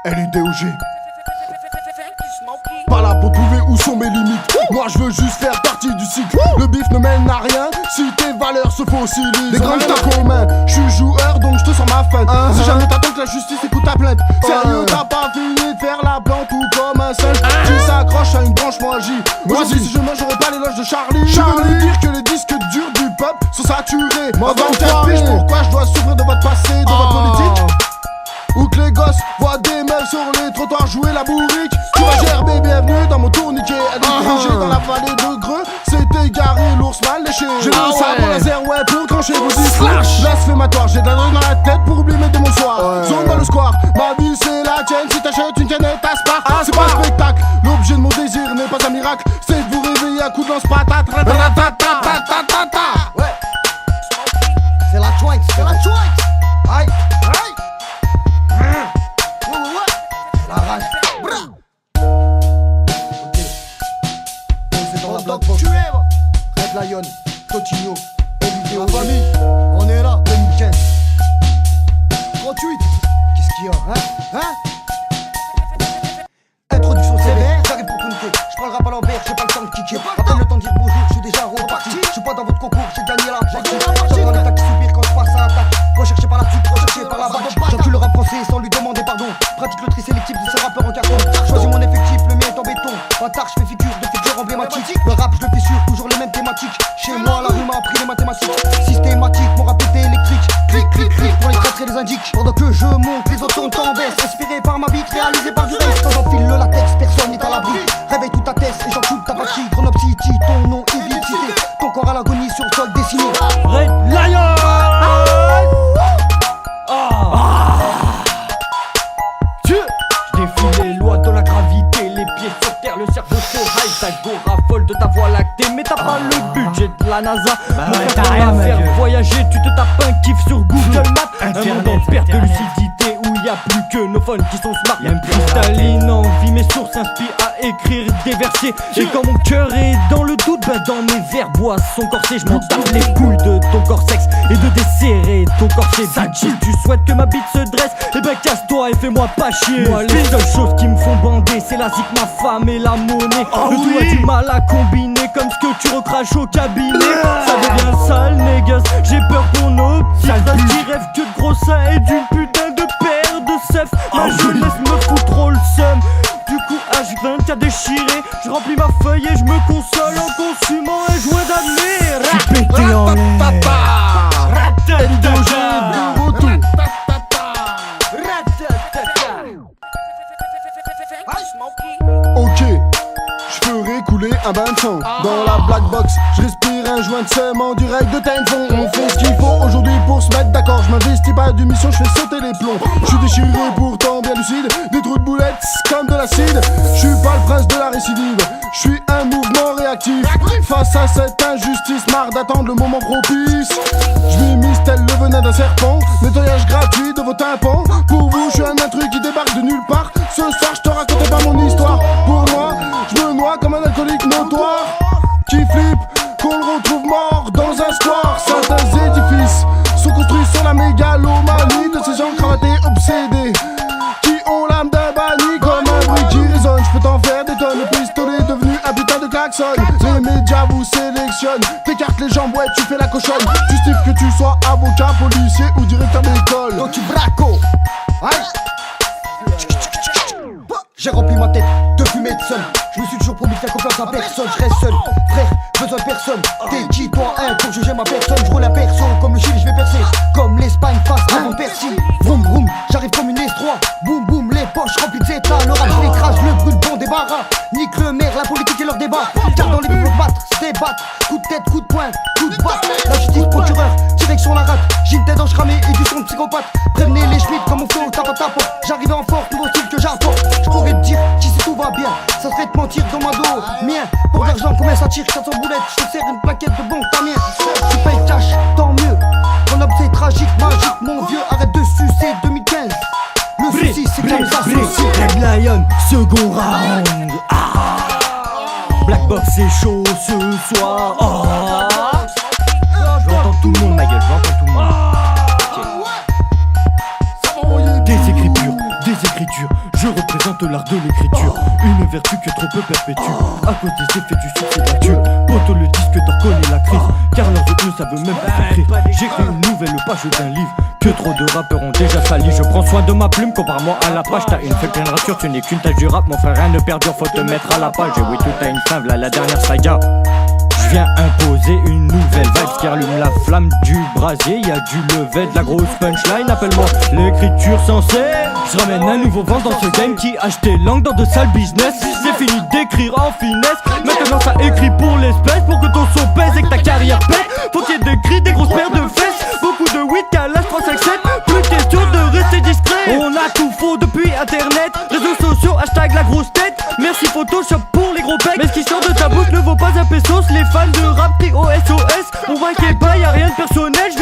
LUDOG. Pas là pour trouver où sont mes limites. Moi je veux juste faire partie du cycle. Le bif ne mène à rien si tes valeurs se fossilisent. Les grandes en commun, je suis joueur donc je te sens ma fin. Si jamais t'attends que la justice écoute ta plainte. Sérieux t'as pas fini de faire la plante ou comme un singe. Tu s'accroches à une branche, moi j'y. Aujourd'hui si je mange j'aurais pas l'éloge de Charlie. Tu veux me dire que les disques durs du peuple sont saturés. Avant de faire piche, pourquoi je dois souffrir de votre passé, de votre politique? Ou que les gosses voient des meufs sur les trottoirs jouer la bourrique. Tu vas gerber, bienvenue dans mon tourniquet. Elle est dirigée dans la vallée de Greux. C'est égaré, l'ours mal léché. J'ai le sabre laser, ouais, pour trancher vos discours. Blasphématoire, j'ai de la drogue dans la tête pour oublier mes démons soirs. Zone dans le square, ma vie c'est la tienne. Si t'achètes une canette à Spar, c'est pas un spectacle. L'objet de mon désir n'est pas un miracle. C'est de vous réveiller à coups de lance patate. Ouais. C'est la joint, c'est la joint. Aïe, aïe. La rage. Ok. C'est dans la black box. Red Lion, Coutinho, LUDOG. La famille, on est là. 2015. 38. Qu'est-ce qu'il y a, hein? Introduction sévère, j'arrive pour tout niquer. J'prends le rap à l'envers, j'ai pas le temps de kicker. À peine le temps de dire bonjour, j'suis déjà reparti. J'suis pas dans votre concours, j'ai gagné la partie. J'entends les tacs subir quand j'passe à l'attaque. Recherché par la suite, recherché par la bac. J'encule le rap français sans lui demander pardon. Pratique le tri sélectif de ces rappeurs en carton. Choisis mon effectif, le mien est en béton. Bâtard, j'fais figure de figure emblématique. Le rap, j'le fais sur toujours les mêmes thématiques. Chez moi, la rue m'a appris les mathématiques. Systématique, mon rap était électrique. Clic, clic, clic, pour les traîtres et les indiques. Pendant que je monte, les autres sont en baisse. Inspiré par ma bite, réalisé par du reste. Quand j'enfile le latex, personne n'est à l'abri. Réveille toute ta tête et j'en coupe ta batterie. Grenoble City, ton nom est vite cité. Ton corps à l'agonie sur le sol dessiné. Red Lion. Je défie les lois de la gravité, les pieds sur terre, le cerveau chaud, high, ta go raffole de ta voie lactée, mais t'as pas le budget de la NASA. t'as rien à faire faire. voyager, tu te tapes un kiff sur Google Maps. Un monde en perte de lucidité où y a plus que nos phones qui sont smart. Même cristalline envie, mes sources inspirent à écrire des versets. Et quand mon cœur est dans le doute, bah dans mes vers bois son corset, je m'en tape les couilles de ton corps sexe et de desserrer ton corset. Si tu souhaites que ma bite se dresse, et ben casse-toi et fais-moi pas chier. Moi les seules choses qui me font bander, c'est la zik, ma femme et la monnaie. Le tout a du mal à combiner comme ce que tu recraches au cabinet. Ça devient sale, négus, j'ai peur qu'on optique. Qui rêve que de gros seins et d'une putain de paire de seufs. Ma jeunesse me fout trop le seum. Du coup H20 t'as déchiré. Je remplis ma feuille et je me console en consumant un joint d'admire. Pété en l'air. Ok, je ferai couler un bain de sang. Dans la black box, je respire un joint de seum en direct de Tenfond. On fait ce qu'il faut aujourd'hui pour se mettre d'accord. Je m'investis pas d'une mission, je fais sauter les plombs. Je suis déchiré pourtant bien lucide. Des trous de boulettes comme de l'acide. Je suis pas le prince de la récidive. Je suis un mouvement réactif. Face à cette injustice, marre d'attendre le moment propice. Je m'immisce tel le venin d'un serpent. Nettoyage gratuit de vos tympans. Pour vous, je suis un intrus qui débarque de nulle part. Ce soir, je te raconte pas mon histoire. Pour moi, je me noie comme un alcoolique notoire qui flippe qu'on le retrouve mort dans un square. Certains édifices sont construits sur la mégalomanie de ces gens cravatés obsédés qui ont l'âme d'un banni comme un bruit qui résonne. Je peux t'en faire des tonnes. Le pistolet est devenu un putain de klaxon. Les médias vous sélectionnent, t'écartes les jambes, ouais tu fais la cochonne. Justifie que tu sois avocat, policier ou directeur d'école. Donc tu braco. Aïe. J'ai rempli ma tête de fumée de seum. Je me suis toujours promis de faire confiance à personne. Je reste seul, frère, besoin de personne. T'es qui toi, hein, pour juger ma personne? Je roule un perso, comme le Chili je vais percer. Comme l'Espagne face avant Persil. Vroom vroom, j'arrive comme une S3. Boum boum, les poches remplies de zéta. Le rap je l'écrase, le brûle bon débarras. Nique le maire, la politique et leur débat. Car dans les buts pour battre, se débattre. Coup de tête, coup de poing, coup de batte. La justice procureur, direction la rate. J'ai une tête d'ange cramée et du son de psychopathe. Prévenez les schmitts comme on fait au tap. J'arrive en force, nouveau style que j'apporte. Je pourrais te dire si tout va bien, ça serait te mentir dans ma dos. Mien, pour l'argent combien ça tire? 400 boulettes, je te sers une plaquette de bon ta mien. Tu payes cash, tant mieux. Grenoble c'est tragique, magique, mon vieux, arrête de sucer 2015. Le souci c'est que ça Red Lion, second round. Black Box c'est chaud ce soir. Je vais entendre tout le monde ma gueule, je vais entendre tout le monde. Des écritures, je représente l'art de l'écriture. Une vertu que trop peu perpétue à cause des effets du succès de la tue. Poto le disque d'or connaît la crise, car leurs yeux ne savent même pas écrire. J'écris une nouvelle page d'un livre que trop de rappeurs ont déjà sali. Je prends soin de ma plume, compare-moi à la page. T'as une faible pleine rature, tu n'es qu'une tâche du rap. Mon frère, rien ne perdure, faut te mettre à la page. Et oui, tout a une fin, v'là la dernière saga. Je viens imposer une nouvelle vibe qui allume la flamme du brasier. Y'a du level, de la grosse punchline, appelle-moi l'écriture sensée. Je ramène un nouveau vent dans ce game qui achetait langue dans de sales business. C'est fini d'écrire en finesse, maintenant ça écrit pour l'espèce. Pour que ton son pèse et que ta carrière pète, faut qu'il y ait des cris, des grosses paires de fesses. Beaucoup de weed, calage 357, plus question de rester discret. On a tout faux depuis internet, réseaux sociaux, hashtag la grosse tête. Merci Photoshop pour les gros pecs. Mais ce qui sort de ta bouche ne vaut pas un pesos. Les fans de rap crient au SOS. On va qu'il y ait pas, y'a rien de personnel.